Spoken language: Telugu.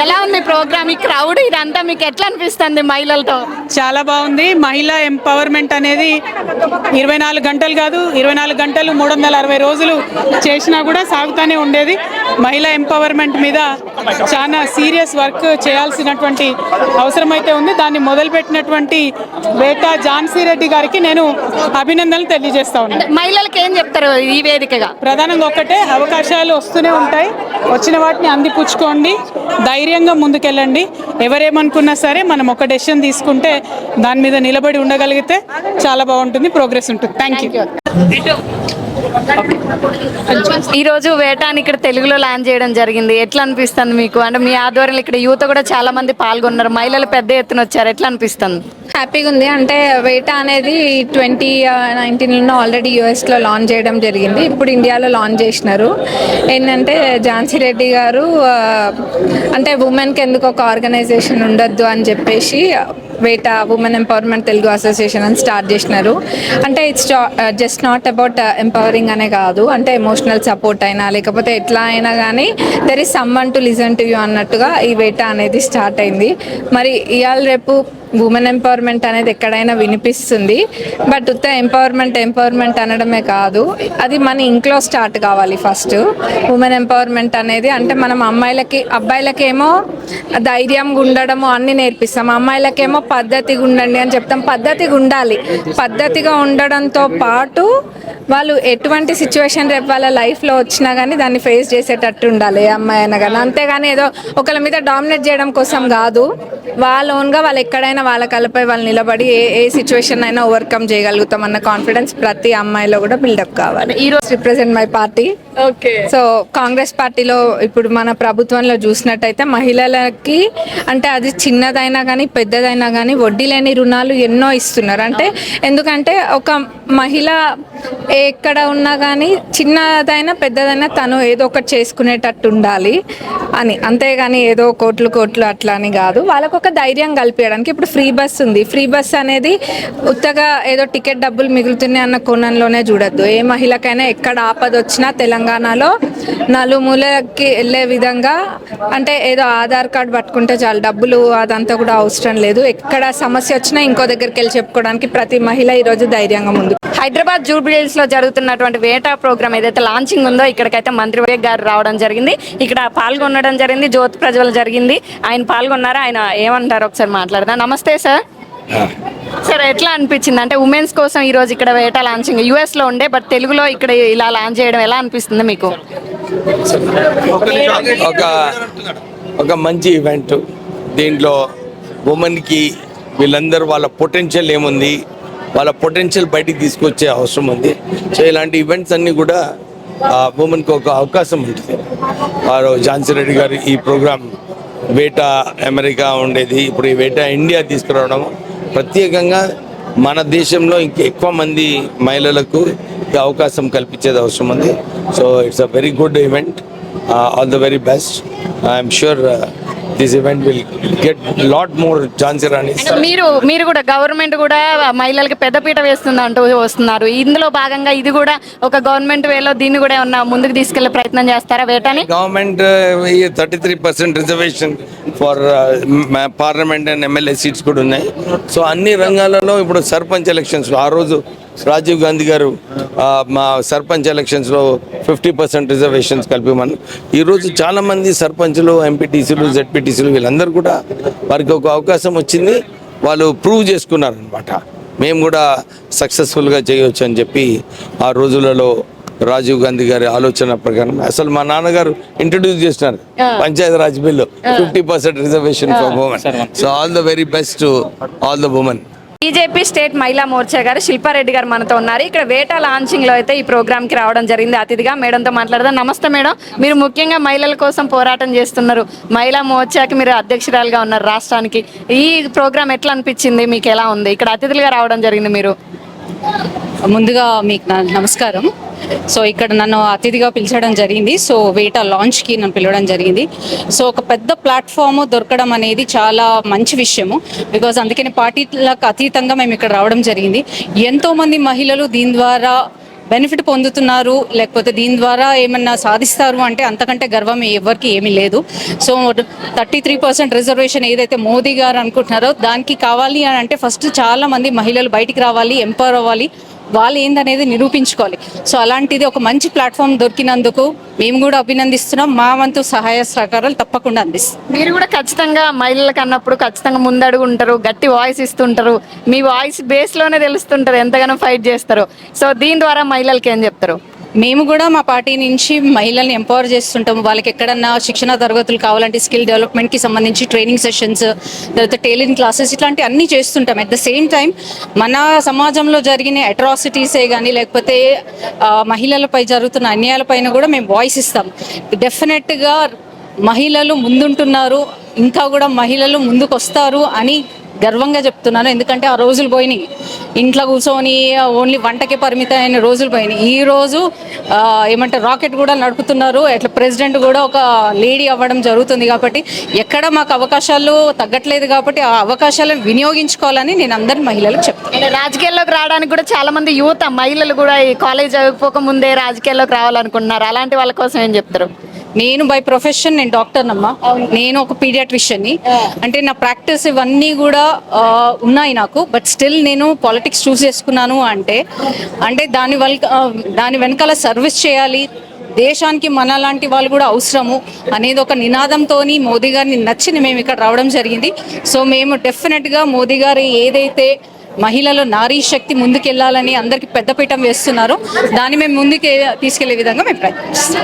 ఎలా ఉంది ప్రోగ్రామ్, ఈ క్రౌడ్ ఇదంతా మీకు ఎట్లా అనిపిస్తుంది మహిళలతో? చాలా బాగుంది. మహిళా ఎంపవర్మెంట్ అనేది 24 గంటలు కాదు, 24 గంటలు 360 రోజులు చేసినా కూడా సాగుతూనే ఉండేది. మహిళా ఎంపవర్మెంట్ మీద చాలా సీరియస్ వర్క్ చేయాల్సినటువంటి అవసరం అయితే ఉంది. దాన్ని మొదలుపెట్టినటువంటి వేట ఝాన్సీ రెడ్డి గారికి నేను అభినందనలు తెలియజేస్తా ఉన్నాను. మహిళలకు ఏం చెప్తారు ఈ వేదికగా? ప్రధానంగా ఒక్కటే, అవకాశాలు వస్తూనే ఉంటాయి, వచ్చిన వాటిని అందిపుచ్చుకోండి, ధైర్యంగా ముందుకెళ్ళండి. ఎవరేమనుకున్నా సరే మనం ఒక డెసిషన్ తీసుకుంటే దాని మీద నిలబడి ఉండగలిగితే చాలా బాగుంటుంది, ప్రోగ్రెస్ ఉంటుంది. Thank you. ఈరోజు వేటాని ఇక్కడ తెలుగులో లాంచ్ చేయడం జరిగింది. ఎట్లా అనిపిస్తుంది మీకు? అంటే మీ ఆధ్వర్యంలో ఇక్కడ యువత కూడా చాలా మంది పాల్గొన్నారు, మహిళలు పెద్ద ఎత్తున వచ్చారు, ఎట్లా అనిపిస్తుంది? హ్యాపీగా ఉంది. అంటే వేటా అనేది 2019లో ఆల్రెడీ యూఎస్లో లాంచ్ చేయడం జరిగింది, ఇప్పుడు ఇండియాలో లాంచ్ చేసినారు. ఏంటంటే ఝాన్సీ రెడ్డి గారు అంటే ఉమెన్కి ఎందుకు ఒక ఆర్గనైజేషన్ ఉండొద్దు అని చెప్పేసి వేటా ఉమెన్ ఎంపవర్మెంట్ తెలుగు అసోసియేషన్ అని స్టార్ట్ చేసినారు. అంటే it's just not about empowering అనే కాదు, అంటే ఎమోషనల్ సపోర్ట్ అయినా లేకపోతే ఎట్లా అయినా కానీ there is someone to listen to you అన్నట్టుగా ఈ వేటా అనేది స్టార్ట్ అయింది. మరి ఇవాళ రేపు ఉమెన్ ఎంపవర్మెంట్ అనేది ఎక్కడైనా వినిపిస్తుంది, బట్ ఉత్త ఎంపవర్మెంట్ అనడమే కాదు, అది మన ఇంట్లో స్టార్ట్ కావాలి ఫస్ట్. ఉమెన్ ఎంపవర్మెంట్ అనేది అంటే మనం అబ్బాయిలకేమో ధైర్యంగా ఉండడము అన్నీ నేర్పిస్తాం, అమ్మాయిలకేమో పద్ధతిగా ఉండండి అని చెప్తాం. పద్ధతిగా ఉండాలి, పద్ధతిగా ఉండడంతో పాటు వాళ్ళు ఎటువంటి సిచ్యువేషన్ రేపు వాళ్ళ లైఫ్లో వచ్చినా కానీ దాన్ని ఫేస్ చేసేటట్టు ఉండాలి ఏ అమ్మాయి అయినా కానీ. అంతేగాని ఏదో ఒకళ్ళ మీద డామినేట్ చేయడం కోసం కాదు, వాళ్ళ ఓన్గా వాళ్ళు ఎక్కడైనా వాళ్ళ కళ్ళపై వాళ్ళు నిలబడి ఏ సిచ్యువేషన్ అయినా ఓవర్కమ్ చేయగలుగుతాం అన్న కాన్ఫిడెన్స్ ప్రతి అమ్మాయిలో కూడా బిల్డప్ కావాలి. ఈరోజు represent my party. Okay. So Congress పార్టీలో ఇప్పుడు మన ప్రభుత్వంలో చూసినట్టయితే మహిళలకి అంటే అది చిన్నదైనా కానీ పెద్దదైనా కానీ వడ్డీ లేని రుణాలు ఎన్నో ఇస్తున్నారు. అంటే ఎందుకంటే ఒక మహిళ ఎక్కడ ఉన్నా కానీ చిన్నదైనా పెద్దదైనా తను ఏదో ఒకటి చేసుకునేటట్టు ఉండాలి అని, అంతేగాని ఏదో కోట్లు అట్లా అని కాదు. వాళ్ళకు ఒక ధైర్యం కల్పించడానికి ఇప్పుడు ఫ్రీ బస్ ఉంది. ఫ్రీ బస్ అనేది ఉత్తగా ఏదో టికెట్ డబ్బులు మిగులుతున్నాయి అన్న కోణంలోనే చూడొద్దు. ఏ మహిళకైనా ఎక్కడ ఆపద వచ్చినా తెలంగాణలో నలుమూలకి వెళ్ళే విధంగా, అంటే ఏదో ఆధార్ కార్డు పట్టుకుంటే చాలు, డబ్బులు అదంతా కూడా అవసరం లేదు. ఎక్కడ సమస్య వచ్చినా ఇంకో దగ్గరికి వెళ్ళి చెప్పుకోవడానికి ప్రతి మహిళ ఈరోజు ధైర్యంగా ముందు. హైదరాబాద్ జూబ్లీహిల్స్ లో జరుగుతున్నటువంటి వేటా ప్రోగ్రామ్ ఏదైతే లాంచింగ్ ఉందో ఇక్కడికైతే మంత్రి వివేక్ గారు రావడం జరిగింది, ఇక్కడ పాల్గొనడం జరిగింది, జ్యోతి ప్రజ్వల జరిగింది, ఆయన పాల్గొన్నారు. ఆయన ఏమంటారు ఒకసారి మాట్లాడదాం. నమస్తే సార్. సార్ ఎట్లా అనిపించింది? అంటే ఉమెన్స్ కోసం ఈ రోజు ఇక్కడ వేటా లాంచింగ్ యుఎస్ లో ఉండే, బట్ తెలుగులో ఇక్కడ ఇలా లాంచ్ చేయడం ఎలా అనిపిస్తుంది మీకు? ఒక మంచి ఈవెంట్. దీంట్లో ఉమెన్కి వీళ్ళందరూ వాళ్ళ పొటెన్షియల్ ఏముంది, వాళ్ళ పొటెన్షియల్ బయటికి తీసుకొచ్చే అవసరం ఉంది. సో ఇలాంటి ఈవెంట్స్ అన్నీ కూడా ఉమెన్కి ఒక అవకాశం ఉంటుంది. వారు ఝాన్సీ రెడ్డి గారు ఈ ప్రోగ్రామ్ వేటా అమెరికా ఉండేది, ఇప్పుడు ఈ వేటా ఇండియా తీసుకురావడం ప్రత్యేకంగా మన దేశంలో ఎక్కువ మంది మహిళలకు ఈ అవకాశం కల్పించేది అవసరం ఉంది. So it's a very good event. All the very best. I'm sure this event will get lot more Jhansi Rani. మీరు కూడా గవర్నమెంట్ కూడా మహిళలకు పెద్దపీట వేస్తుంది అంటూ వస్తున్నారు. ఇందులో భాగంగా ఇది కూడా ఒక గవర్నమెంట్ వేలో దీన్ని కూడా ఏమన్నా ముందుకు తీసుకెళ్లే ప్రయత్నం చేస్తారా వేటాని? Government 33% reservation for parliament and MLA seats కూడా ఉన్నాయి. సో అన్ని రంగాలలో ఇప్పుడు సర్పంచ్ ఎలక్షన్స్, ఆ రోజు రాజీవ్ గాంధీ గారు మా సర్పంచ్ ఎలక్షన్స్లో 50% రిజర్వేషన్స్ కలిపిమని, ఈరోజు చాలామంది సర్పంచ్లు, ఎంపీటీసీలు, జెడ్పీటీసీలు వీళ్ళందరూ కూడా వారికి ఒక అవకాశం వచ్చింది, వాళ్ళు ప్రూవ్ చేసుకున్నారు అనమాట. మేము కూడా సక్సెస్ఫుల్గా చేయవచ్చు అని చెప్పి ఆ రోజులలో రాజీవ్ గాంధీ గారి ఆలోచన ప్రకారం అసలు మా నాన్నగారు ఇంట్రడ్యూస్ చేసినారు panchayat Raj bill, 50% reservation for women. So all the very best to all the women. BJP state Mahila Morcha గారు శిల్పారెడ్డి గారు మనతో ఉన్నారు. ఇక్కడ వేటా లాంచింగ్ లో అయితే ఈ ప్రోగ్రామ్ కి రావడం జరిగింది అతిథిగా. మేడంతో మాట్లాడదాం. నమస్తే మేడం, మీరు ముఖ్యంగా మహిళల కోసం పోరాటం చేస్తున్నారు, మహిళా మోర్చాకి మీరు అధ్యక్షురాలుగా ఉన్నారు రాష్ట్రానికి. ఈ ప్రోగ్రామ్ ఎట్లా అనిపించింది మీకు? ఎలా ఉంది? ఇక్కడ అతిథులుగా రావడం జరిగింది మీరు. ముందుగా మీకు నమస్కారం. సో ఇక్కడ నన్ను అతిథిగా పిలిచడం జరిగింది. సో వేటా లాంచ్కి నన్ను పిలవడం జరిగింది. సో ఒక పెద్ద ప్లాట్ఫామ్ దొరకడం అనేది చాలా మంచి విషయము. బికాజ్ అందుకని పార్టీలకు అతీతంగా మేము ఇక్కడ రావడం జరిగింది. ఎంతోమంది మహిళలు దీని ద్వారా బెనిఫిట్ పొందుతున్నారు, లేకపోతే దీని ద్వారా ఏమన్నా సాధిస్తారు అంటే అంతకంటే గర్వం ఎవరికి ఏమీ లేదు. సో 33% రిజర్వేషన్ ఏదైతే మోదీ గారు అనుకుంటున్నారో దానికి కావాలి అని అంటే ఫస్ట్ చాలా మంది మహిళలు బయటికి రావాలి, ఎంపవర్ అవ్వాలి, వాళ్ళు ఏందనేది నిరూపించుకోవాలి. సో అలాంటిది ఒక మంచి ప్లాట్ఫామ్ దొరికినందుకు మేము కూడా అభినందిస్తున్నాం. మా వంతు సహాయ సహకారాలు తప్పకుండా అందిస్తాం. మీరు కూడా ఖచ్చితంగా మహిళలకు అన్నప్పుడు ఖచ్చితంగా ముందడుగు ఉంటారు, గట్టి వాయిస్ ఇస్తుంటారు, మీ వాయిస్ బేస్లోనే తెలుస్తుంటారు ఎంతగానో ఫైట్ చేస్తారు. సో దీని ద్వారా మహిళలకి ఏం చెప్తారు? మేము కూడా మా పార్టీ నుంచి మహిళల్ని ఎంపవర్ చేస్తుంటాము. వాళ్ళకి ఎక్కడన్నా శిక్షణ తరగతులు కావాలంటే స్కిల్ డెవలప్మెంట్కి సంబంధించి ట్రైనింగ్ సెషన్స్, తర్వాత టైలరింగ్ క్లాసెస్ ఇట్లాంటి అన్నీ చేస్తుంటాం. అట్ ద సేమ్ టైం మన సమాజంలో జరిగిన అట్రాసిటీసే కానీ లేకపోతే మహిళలపై జరుగుతున్న అన్యాయాలపైన కూడా మేము వాయిస్ ఇస్తాం. డెఫినెట్గా మహిళలు ముందుంటున్నారు, ఇంకా కూడా మహిళలు ముందుకు వస్తారు అని గర్వంగా చెప్తున్నాను. ఎందుకంటే ఆ రోజులు పోయినాయి, ఇంట్లో కూర్చొని ఓన్లీ వంటకే పరిమితమైన రోజులు పోయినాయి. ఈరోజు ఏమంటారు రాకెట్ కూడా నడుపుతున్నారు, అట్లా ప్రెసిడెంట్ కూడా ఒక లేడీ అవ్వడం జరుగుతుంది. కాబట్టి ఎక్కడ మాకు అవకాశాలు తగ్గట్లేదు, కాబట్టి ఆ అవకాశాలను వినియోగించుకోవాలని నేను అందరి మహిళలకు చెప్తాను. రాజకీయాల్లోకి రావడానికి కూడా చాలా మంది యువత మహిళలు కూడా ఈ కాలేజ్ చదువుకోక ముందే రాజకీయాల్లోకి రావాలనుకుంటున్నారు. అలాంటి వాళ్ళ కోసం ఏం చెప్తారు? నేను బై ప్రొఫెషన్ నేను డాక్టర్నమ్మా, నేను ఒక పీడియాట్రిషియన్ని. అంటే నా ప్రాక్టీస్ ఇవన్నీ కూడా ఉన్నాయి నాకు. బట్ స్టిల్ నేను పాలిటిక్స్ చూస్ చేసుకున్నాను అంటే దాని వెనకాల సర్వీస్ చేయాలి, దేశానికి మన లాంటి వాళ్ళు కూడా అవసరము అనేది ఒక నినాదంతో మోదీ గారిని నచ్చి మేము ఇక్కడ రావడం జరిగింది. సో మేము డెఫినెట్గా మోదీ గారు ఏదైతే మహిళలు నారీ శక్తి ముందుకెళ్లాలని అందరికీ పెద్దపీఠం వేస్తున్నారో దాన్ని మేము ముందుకు తీసుకెళ్లే విధంగా మేము ప్రయత్నిస్తాం.